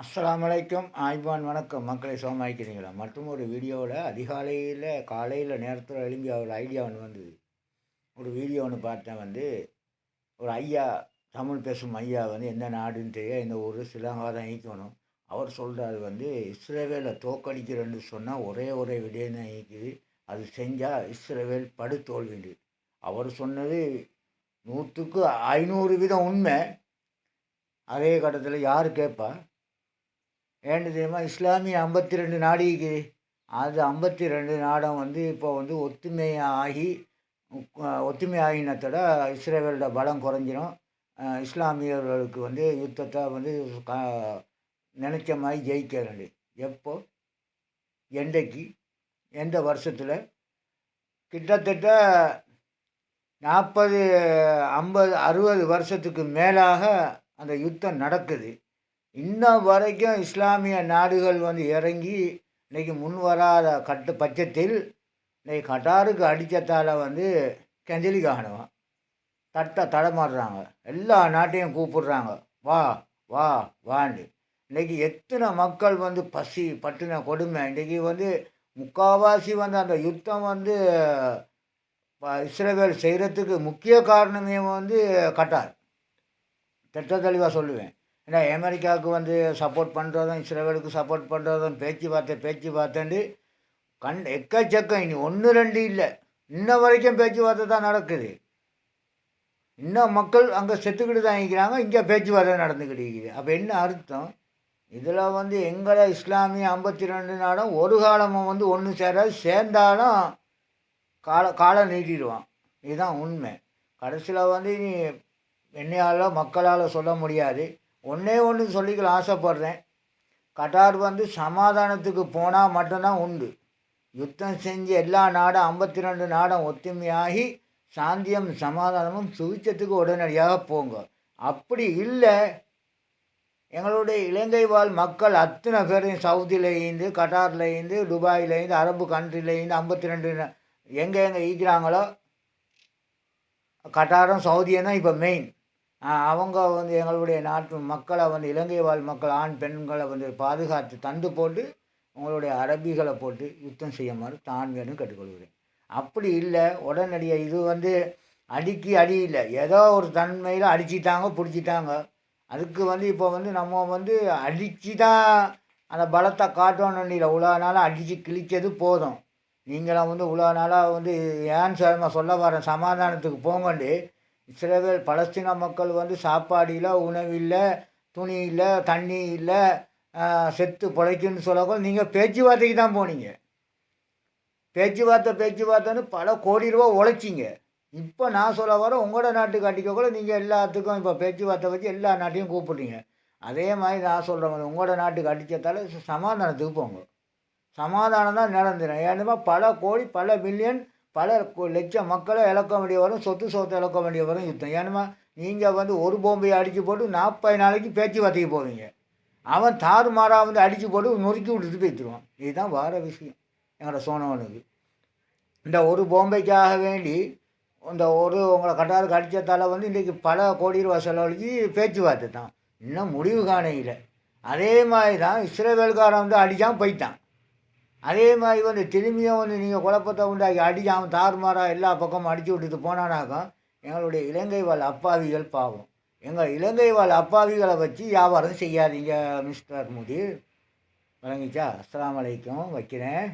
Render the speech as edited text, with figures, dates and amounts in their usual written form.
அஸ்ஸலாமு அலைக்கும் ஆய்வான் வணக்கம் மக்களை சோமாய்க்கிறீங்களா மற்றும் ஒரு வீடியோவில் காலையில் நேரத்தில் எழும்பி ஒரு ஐடியா ஒன்று வந்தது. ஒரு வீடியோ ஒன்று பார்த்தேன். ஒரு ஐயா, தமிழ் பேசும் ஐயா எந்த நாடுன்னு தெரியாது, இந்த ஊர் ஸ்ரீலங்கா தான் ஈக்கணும். அவர் சொல்கிறாரு இஸ்ரேவேலை தோக்கடிக்கிறேன்னு சொன்னால் ஒரே விடயம் தான் ஈக்குது, அது செஞ்சால் இஸ்ரேவேல் படுதோல்விண்டு. அவர் சொன்னது 100க்கு 500% உண்மை. அதே கட்டத்தில் யார் கேட்பா? ஏன்னு தெரியுமா? இஸ்லாமிய 52 நாடு இருக்குது. அது 52 நாடும் இப்போ ஒத்துமை ஆகினத்தோட இஸ்ரேவேலோட பலம் குறைஞ்சிரும். இஸ்லாமியர்களுக்கு யுத்தத்தை நினச்ச மாதிரி ஜெயிக்கிறது எப்போ, என்றைக்கு, எந்த வருஷத்தில்? கிட்டத்தட்ட 40, 50, 60 வருஷத்துக்கு மேலாக அந்த யுத்தம் நடக்குது. இன்ன வரைக்கும் இஸ்லாமிய நாடுகள் இறங்கி இன்றைக்கி முன் வராத பட்சத்தில் இன்றைக்கி கட்டாருக்கு அடித்ததால் கெஞ்சலி காணுவான் தடமாடுறாங்க. எல்லா நாட்டையும் கூப்பிடுறாங்க, வா வா வாண்டு. இன்றைக்கி எத்தனை மக்கள் பசி பட்டின கொடுமை. இன்றைக்கி முக்கால்வாசி அந்த யுத்தம் இஸ்ரேல் செய்கிறதுக்கு முக்கிய காரணமே கட்டார். திட்ட தெளிவாக சொல்லுவேன். ஏன்னா அமெரிக்காவுக்கு சப்போர்ட் பண்ணுறதும் இஸ்ரேலுக்கு சப்போர்ட் பண்ணுறதும் பேச்சுவார்த்தைண்டு எக்கச்சக்கம். இனி 1 2 இல்லை, இன்ன வரைக்கும் பேச்சுவார்த்தை தான் நடக்குது. இன்னும் மக்கள் அங்கே செத்துக்கிட்டு தான் இருக்கிறாங்க, இங்கே பேச்சுவார்த்தை நடந்துக்கிட்டு இருக்குது. அப்போ என்ன அர்த்தம்? இதில் எங்களை இஸ்லாமிய 52 நாடும் ஒரு காலமும் ஒன்று சேராது. சேர்ந்தாலும் காலம் நீட்டிடுவான். இதுதான் உண்மை. கடைசியில் இனி என்னையால் மக்களால் சொல்ல முடியாது. ஒன்று சொல்லிக்கலாம் ஆசைப்படுறேன். கட்டார் சமாதானத்துக்கு போனால் மட்டும்தான் உண்டு. யுத்தம் செஞ்சு எல்லா நாடும் 52 நாடும் ஒத்துமையாகி சாந்தியும் சமாதானமும் சுவிச்சத்துக்கு உடனடியாக போங்க. அப்படி இல்லை, எங்களுடைய இலங்கை வாழ் மக்கள் அத்தனை பேரையும் சவுதியிலேருந்து, கட்டார்லேருந்து, துபாயிலேருந்து, அரபு கண்ட்ரிலேருந்து 52 எங்கே ஈக்கிறாங்களோ, கட்டாரும் சவுதியும் தான் இப்போ மெயின். அவங்க எங்களுடைய நாட்டு மக்களை இலங்கை வாழ் மக்கள் ஆண் பெண்களை பாதுகாத்து தந்து போட்டு உங்களுடைய அரபிகளை போட்டு யுத்தம் செய்யுமாறு தான் வேணும் கேட்டுக்கொள்கிறேன். அப்படி இல்லை, உடனடியாக இது அடி இல்லை, ஏதோ ஒரு தன்மையில் அடிச்சிட்டாங்க, பிடிச்சிட்டாங்க. அதுக்கு இப்போ நம்ம அடித்து தான் அந்த பலத்தை காட்டணும். இல்லை, உலக நாளாக அடித்து கிழிச்சது போதும். நீங்களாம் உலக நாளாக ஏன் சொல்ல வரேன், சமாதானத்துக்கு போங்கண்டு. இஸ்ரேல் பலஸ்தீன மக்கள் சாப்பாடு இல்லை, உணவில்லை, துணி இல்லை, தண்ணி இல்லை, செத்து பிழைக்குன்னு சொல்லக்கூட நீங்கள் பேச்சுவார்த்தைக்கு தான் போனீங்க. பேச்சுவார்த்தைன்னு பல கோடி ரூபா உழைச்சிங்க. இப்போ நான் சொல்ல வர உங்களோட நாட்டுக்கு அடிக்க கூட நீங்கள் எல்லாத்துக்கும் இப்போ பேச்சுவார்த்தை வச்சு எல்லா நாட்டையும் கூப்பிட்றீங்க. அதே மாதிரி நான் சொல்கிறேன், உங்களோட நாட்டுக்கு அடித்ததால சமாதானத்துக்கு போங்க. சமாதானம் தான் நடந்துடும். ஏன்னா பல கோடி, பல மில்லியன், பல லட்சம் மக்களை இழக்க வேண்டிய வரும், சொத்தை இழக்க வேண்டிய வரும் யுத்தம். ஏன்னா நீங்கள் ஒரு பொம்பையை அடித்து போட்டு 40 நாளைக்கு பேச்சுவார்த்தைக்கு போவீங்க. அவன் தாறுமாறாக அடித்து போட்டு நொறுக்கி விட்டுட்டு போய்த்துருவான். இதுதான் வார விஷயம் எங்களோட சோனவனுக்கு. இந்த ஒரு பொம்பைக்காக வேண்டி உங்களை கட்டாருக்கு அடித்ததால் இன்றைக்கி பல கோடி ரூபா செலவழிச்சு பேச்சுவார்த்தை தான், இன்னும் முடிவு காணையில். அதே மாதிரி தான் இஸ்ரேவேல்காரன் அடிக்காமல் போயிட்டான். அதே மாதிரி திரும்பியும் நீங்கள் குழப்பத்தை உண்டாக்கி அடிக்காமல் தாறுமாறாக எல்லா பக்கமும் அடித்து விட்டுட்டு போனானாக்கா எங்களுடைய இலங்கை வாழ் அப்பாவிகள் பாவம். எங்கள் இலங்கை வாழ் அப்பாவிகளை வச்சு வியாபாரம் செய்யாதீங்க மிஸ்டர் முதி. வழங்கிச்சா? அஸ்ஸலாமு அலைக்கும் வைக்கிறேன்.